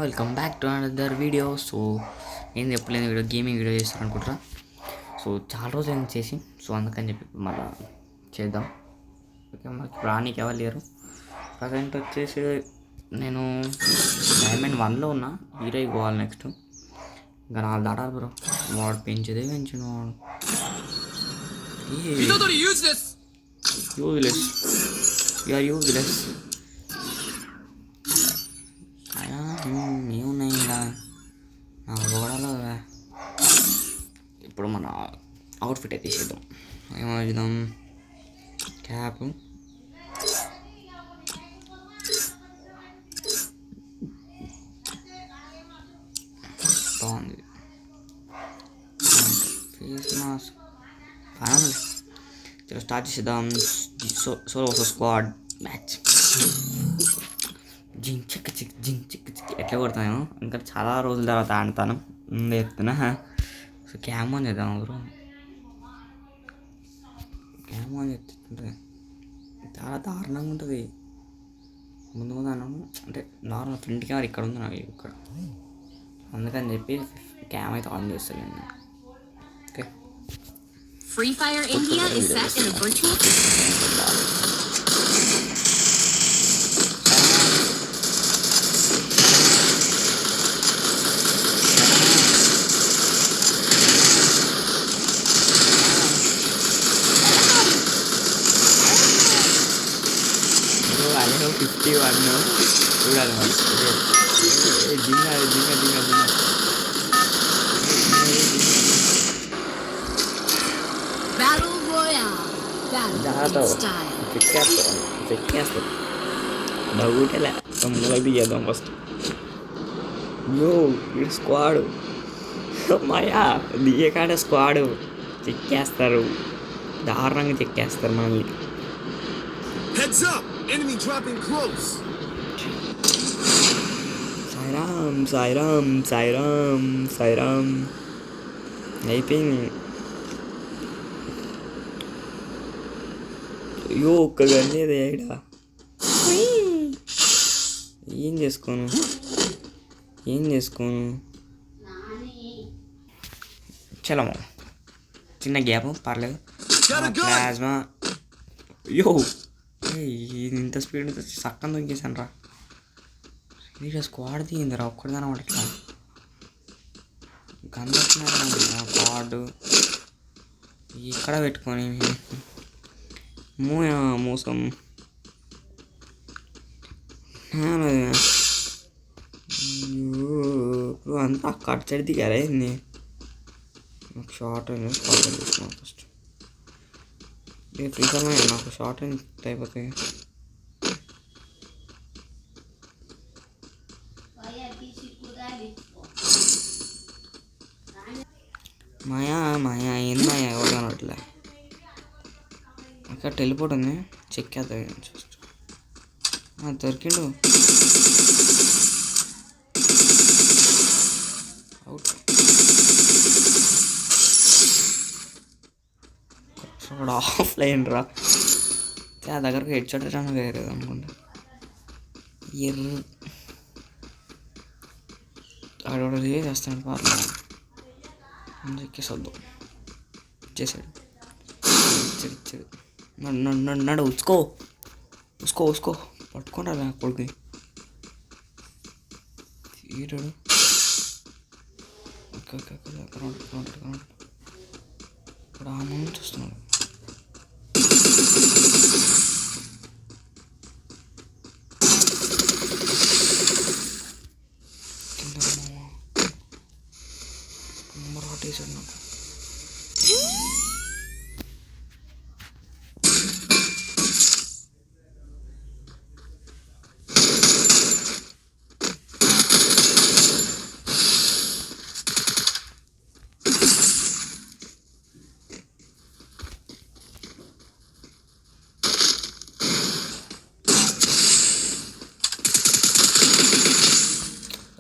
Welcome back to another video. So నేను చెప్పలేని video gaming video చేస్తాను అనుకుంటారా. సో చాలా రోజులు ఏం చేసి అందుకని చెప్పి మళ్ళీ చేద్దాం. ఓకే, మనకి రానికి ఎవరు లేరు. ప్రజెంట్ వచ్చేసి నేను డైమండ్ 1లో ఉన్నా. హీరో పోవాలి నెక్స్ట్. ఇంకా 4 దాటాలి బ్రో. వాడు పెంచిదే పెంచిన వాడు యూజ్లెస్. You're useless. ఏమున్నాయి ఇలా నా గోడలో. ఇప్పుడు మన అవుట్ఫిట్ అయితే తీసేద్దాం. ఏమవుదాం, క్యాప్ బాగుంది, ఫేస్ మాస్క్ బాగుంది. చలో స్టార్ట్ చేసేద్దాం. Solo versus squad match. జింక్ చిక్ చిక్ జింక్ చిక్ చిక్ ఎట్లా కొడతాను. ఇంకా చాలా రోజుల తర్వాత ఆడతాను. ముందు ఎత్తున్నా. సో క్యామ్ ఆన్ చేద్దాం బ్రో. క్యామ్ ఆన్ చేస్తుంటే చాలా దారుణంగా ఉంటుంది. ముందు ముందు అన్నాను అంటే నార్మల్ ఫ్రంట్ కెమెరా ఇక్కడ ఉంది నాకు ఇక్కడ. అందుకని చెప్పి క్యామ్ అయితే ఆన్ చేస్తాను. Okay, Free Fire India is set in a virtual అదే 51 చూడాలి మరి. జింగా జింగా జింగా జింగా Battle Royale. Battle style. చెక్కేస్తాం బగుటలే. తమ్ముళ్ళకి దిగేద్దాం ఫస్ట్. యో ఇది స్క్వాడ్. మాయా దిగే కాడ స్క్వాడ్ చెక్కేస్తారు, దారుణంగా చెక్కేస్తారు మనల్ని. Heads up! Enemy dropping close. Sairam Sairam Sairam Sairam అయిపోయింది. అయ్యో ఒక్క గన్నేది ఏడా. ఏం చేసుకోను చలము. చిన్న గ్యాప్ పర్లేదు. ప్లాజ్మా. అయ్యో ఇంత స్పీడ్ సక్కని దొంగేసాను రా. ఇది స్క్వాడ్ తీయిందిరా, ఒక్కడిదాన వాడట్లా. గందొచ్చినారు స్క్వాడ్ ఇక్కడ పెట్టుకొని మోసం. అంతా కట్ సైడ్ దిగారా ఏంది. నాకు షార్ట్ అయినా స్క్వాడ్ తీసుకున్నాను ఫస్ట్. ఫ్రీజర్లో నాకు షార్ట్ ఎంత అయిపోతాయి. మాయా ఏంది మాయా ఎవరు కనట్లే. అక్కడ టెలిపోర్ట్ ఉంది, చెక్ చేద్దాం. ఫస్ట్ దొరికిండు. అవుట్. ఆఫ్లైన్ రా. దగ్గరకు హెడ్ షాట్ వేరే అనుకుంటా. ఆడ చేస్తాడు పార్ల ఎక్కేసొద్దు చేసాడు. ఇచ్చాడు నడు ఉసుకో పట్టుకుంటా కొడుకు తీరాడు. ఇప్పుడు ఆ ముందు చూస్తున్నాడు. టీషర్ట్ నాకు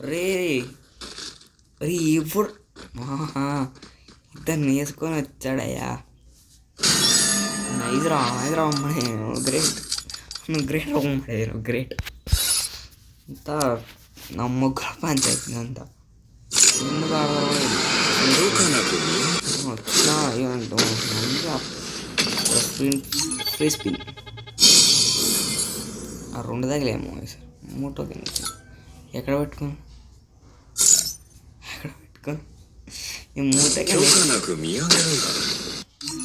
రే ఇప్పుడు ఇద్దరిని వేసుకొని వచ్చాడయ్యా. హైదరాబాద్ గ్రేట్. నువ్వు గ్రేట్ గ్రేట్. ఇంత నా ముగ్గురు పంచాయతీ అంతా ఎందుకు ఆడదాం వచ్చినా ఏమంటాం ఫ్రీ స్పిన్ ఆ రెండు తగిలేమో సార్ మూటో ఎక్కడ పెట్టుకోను ఈ మూటకి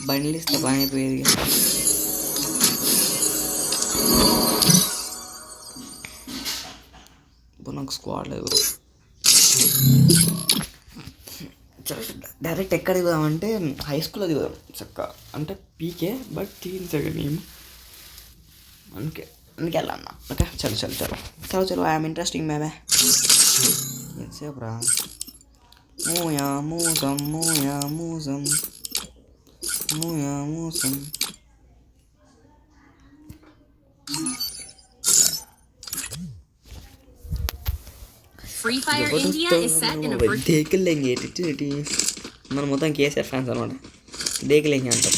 బండ్లు ఇస్తే పని అయిపోయేది ఇప్పుడు నాకు స్క్వాడ్ లేదు డైరెక్ట్ ఎక్కడ దిగుదామంటే హై స్కూల్లో దిగుదాం చక్క అంటే పీకే బట్ తీయించగా నేను అందుకే వెళ్ళాను ఓకే చలో చలో చలో చలో చలో ఐఎమ్ ఇంట్రెస్టింగ్ మేమే ఎంతసేపు రా మూయా మూసం మూయా మూసం మూయా మూసం Free Fire India is set in a virtual. దేకులేంగి మనం మొత్తం కేసీఆర్ ఫ్యాన్స్ అనమాట దేకులేంగి అంటాం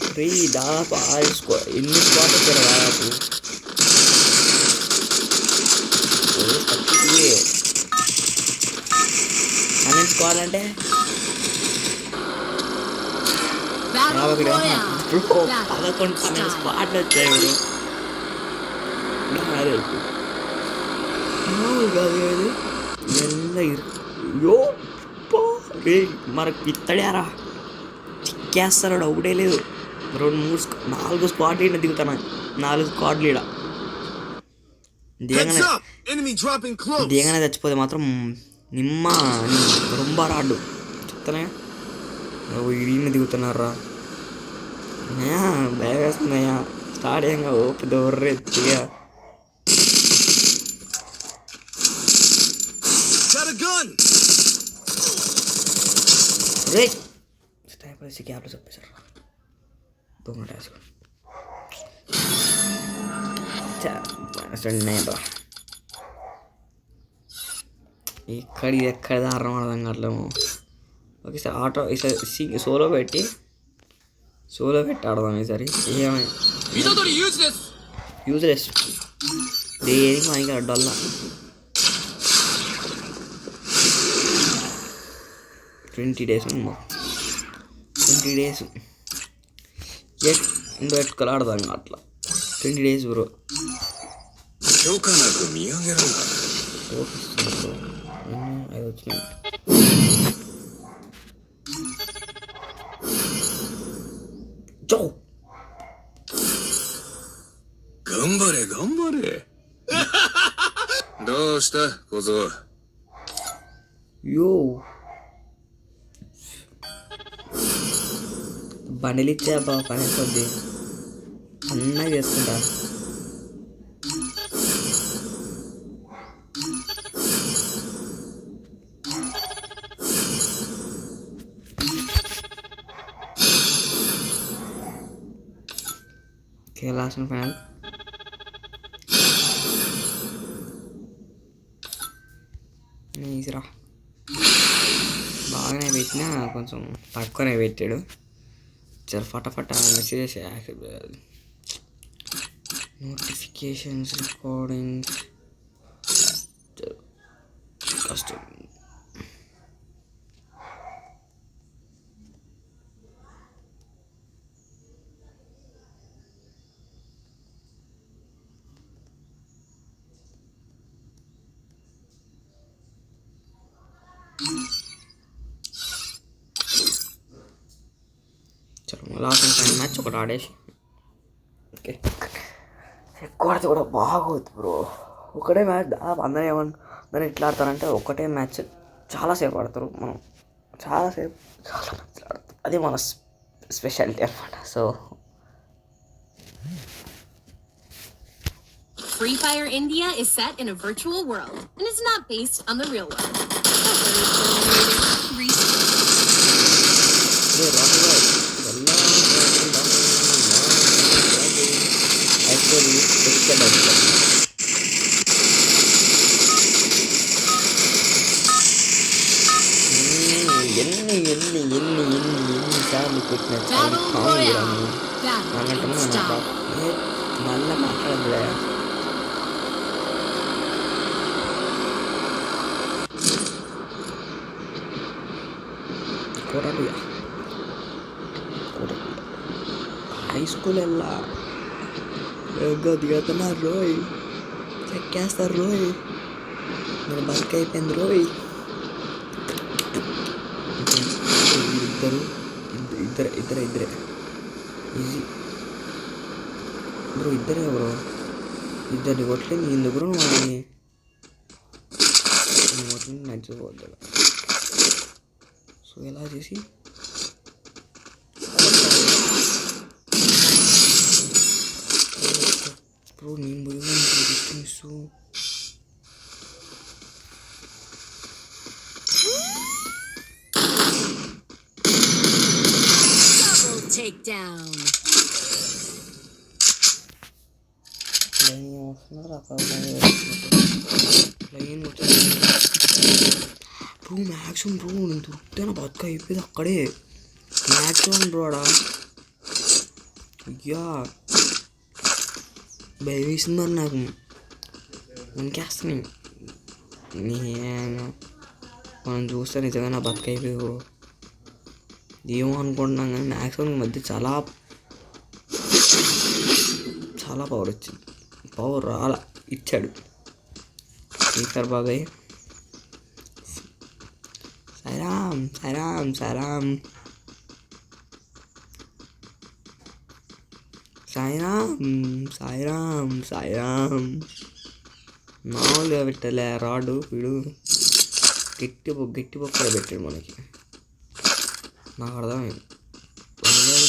అంటే దాదాపు 6 స్క్వాడ్ ఎన్ని స్క్వాడ్ వచ్చారు దాదాపు అన్ని స్క్వాడ్ అంటే ఇప్పుడు 11 స్క్వాడ్లు వచ్చాయి మనకు ఇత్తడారా చిక్కేస్తాడు ఒకటే లేదు 4 స్క్వాడ్లు ఈడ దిగుతాను 4 స్క్వాడ్లు ఈడ దిగగానే చచ్చిపోతే మాత్రం నిమ్మ రొంబ రాడ్డు చెప్తానే ఈయన దిగుతున్నారా భయం వేస్తున్నాయా స్టార్ట్ అయ్యాక ఓపి దొర్రే దిగా రే స్టైప్ వేసి గ్యాప్లో చెప్పేశారు దొంగ టాస్క్ ఎక్కడ దారుణం అర్థం కావట్లేము ఓకే సార్ ఆటో ఈసారి సోలో పెట్టి ఆడదాం ఈసారి యూజ్లెస్ దేనికి మనకి అడ్డల్లా 20 days 20 days పెట్టుకోవాలి ఆడదాం అట్లా 20 days బ్రో అది వచ్చినాయి జో గంబరే దోస్తా కోజో యో బండిలు ఇచ్చా బాబా పని కొద్ది అన్నా చేసుకుంటా ఓకే లాస్ట్ ఫైనల్ ఈజీరా బాగానే పెట్టినా కొంచెం తక్కువనే పెట్టాడు చల్ ఫటాఫట మెసేజెస్ నోటిఫికేషన్స్ రికార్డింగ్స్ కష్టం చలో లాస్ట్ ఫైనల్ మ్యాచ్ ఒకటి ఆడేసి ఓకే ఎక్కువ ఆడితే కూడా బాగోద్దు బ్రో ఒకటే మ్యాచ్ దాదాపు అందరూ ఏమన్నా ఎట్లా ఆడతారంటే ఒకటే మ్యాచ్ చాలాసేపు ఆడతారు మనం చాలా మ్యాచ్లు ఆడతాం అది మన స్పెషాలిటీ అనమాట so Free Fire India is set in a virtual world and is not based on the real world. ఎన్నిసార్లు పెట్టిన Battle అలాంటే can't మనం stop. మళ్ళీ మాట్లాడదులే. కొరడుగా హై స్కూల్ వెళ్ళా దిగుతున్నారు రోయ్, చెక్కేస్తారు రోయ్, నేను బతుక అయిపోయింది రోయ్. ఇద్దరే ఈజీ బ్రో, ఇద్దరే బ్రో, ఇద్దరిని కొట్టలేదు ఎందుకు బ్రో వాళ్ళని కొట్టలేదు నచ్చిపోద్దు. సో ఎలా చేసి బ్రో నేను పోయి distance Double takedown. Bro maximum bro నేను దుట్టేనా బతుక అయిపోయింది అక్కడే మ్యాక్సిమం బ్రోడా. అయ్యా భయం వేసింది మరి నాకు, వణికేస్తాను నేను. మనం చూస్తే నిజంగా నా బతుక అయిపోయి బ్రో ఏమో అనుకుంటున్నాం కానీ మ్యాక్సిమం మధ్య చాలా చాలా పవర్ వచ్చింది. పవర్ రాలా ఇచ్చాడు శేఖర్ బాబాయ్. సాయిరామ్ సాయిరామ్ సాయిరామ్ సాయిరామ్ సాయిరామ్ సాయిరామ్. మామూలుగా పెట్టలే రాడు వీడు, గట్టి బొక్కలు పెట్టాడు మనకి. నాకు అర్థమైంది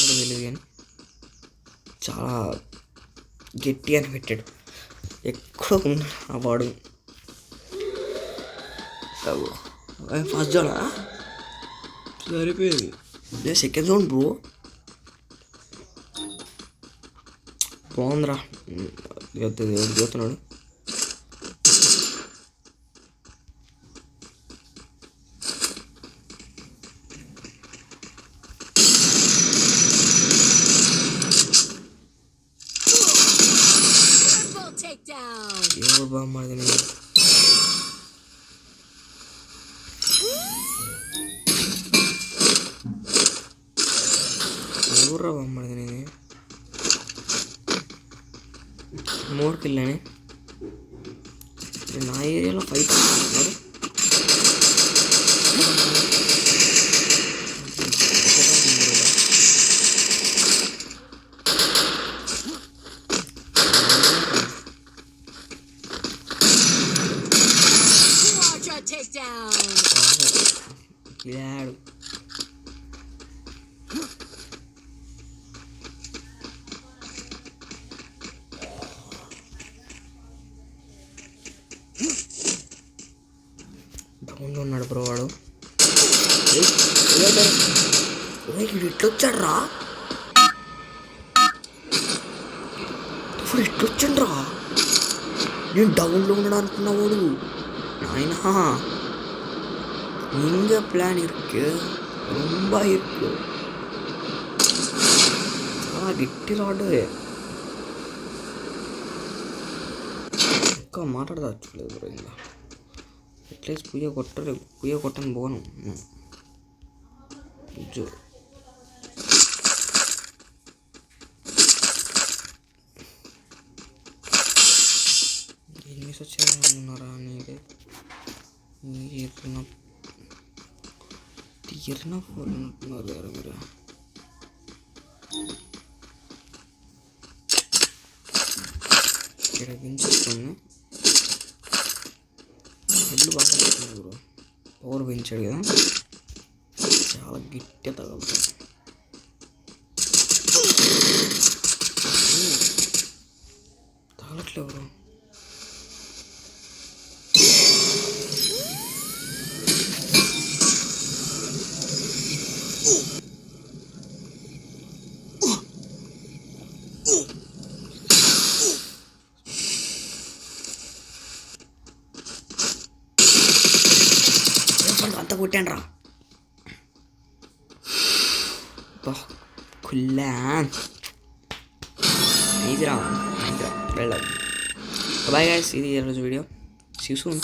తెలియదు కానీ చాలా గట్టిగానే పెట్టాడు. ఎక్కడో ఉన్నాడు ఆ వాడు. ఫస్ట్ జోనా సరిపోయింది, సెకండ్ జోన్ బ్రో బాగుందిరా. దేవుడు చూస్తున్నాడు. Triple takedown. ఎవరు బాగుంది ఎవర్రా బాగుంది నేను 3 కిల్లని నా ఏరియాలో ఫైట్ చేస్తున్నారు. Quadra takedown. కిలాడు డౌన్లో ఉన్నాడు బ్రో వాడు. వీడు ఎట్లొచ్చాడు రా, ఇప్పుడు ఎట్లొచ్చాడు రా. నేను డౌన్లో ఉన్నాడు అనుకున్నా వాడు. నాయనా எங்க பிளான் இருக்கு, ரொம்ப இருக்கு. చాలా గట్టి రాడు ఇంకా మాట్లాడదాచులేదు బ్రో. ఇంకా ఎట్లీస్ట్ పుయ్య కొట్టని పోను. ఎన్ని వచ్చారా నీకు తీరిన ఫోన్ అంటున్నారు కదా మీరు. ఇక్కడ పెంచుకొని హెడ్లు బాగా వస్తుంది బ్రో. పవర్ పెంచాడు కదా, చాలా గట్టిగా తగలుతుంది. తగలట్లే బ్రో. అంత కొట్టాను రా కుల్లా ఈజీ రా వెళ్ళాలి బాయ్ గైస్ ఇది ఈరోజు వీడియో సీ సూన్